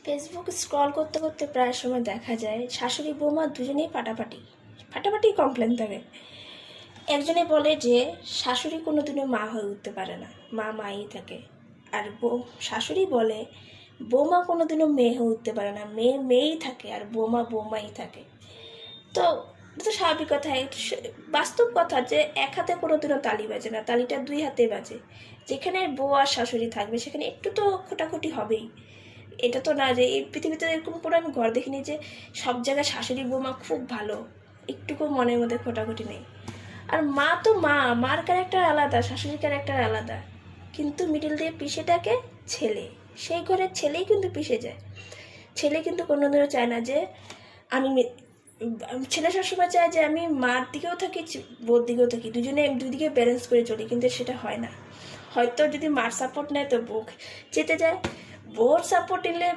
Facebook scroll করতে করতে প্রায় সময় দেখা যায় শাশুড়ি বৌমা দুজনেই ফাটাফাটি কমপ্লেন থাকে। একজনে বলে যে শাশুড়ি কোনোদিনও মা হয়ে উঠতে পারে না, মা মাই থাকে। আর শাশুড়ি বলে বৌমা কোনোদিনও মেয়ে হয়ে উঠতে পারে না, মেয়ে মেয়েই থাকে আর বৌমা বৌমাই থাকে। তো এটা তো স্বাভাবিক কথা, বাস্তব কথা যে এক হাতে কোনোদিনও তালি বাজে না, তালিটা দুই হাতে বাজে। যেখানে বউ আর শাশুড়ি থাকবে সেখানে একটু তো খোটাখুটি হবেই। এটা তো না যে এই পৃথিবীতে এরকম কোনো আমি ঘর দেখিনি যে সব জায়গায় শাশুড়ি বৌমা খুব ভালো, একটুকু মনের মধ্যে খোটাখুটি নেই। আর মা তো মার ক্যারেক্টার আলাদা, শাশুড়ির ক্যারেক্টার আলাদা, কিন্তু মিডিল দিয়ে পিষে থাকে ছেলে। সেই ঘরের ছেলেই কিন্তু পিষে যায়। ছেলে কিন্তু কোনোদিনও চায় না যে আমি ছেলে সবসময় চায় যে আমি মার দিকেও থাকি বউর দিকেও থাকি, দুই দিকে ব্যালেন্স করে চলি, কিন্তু সেটা হয় না। হয়তো যদি মার সাপোর্ট নেয় তো বউ যেতে যায়, বউর সাপোর্ট নিলে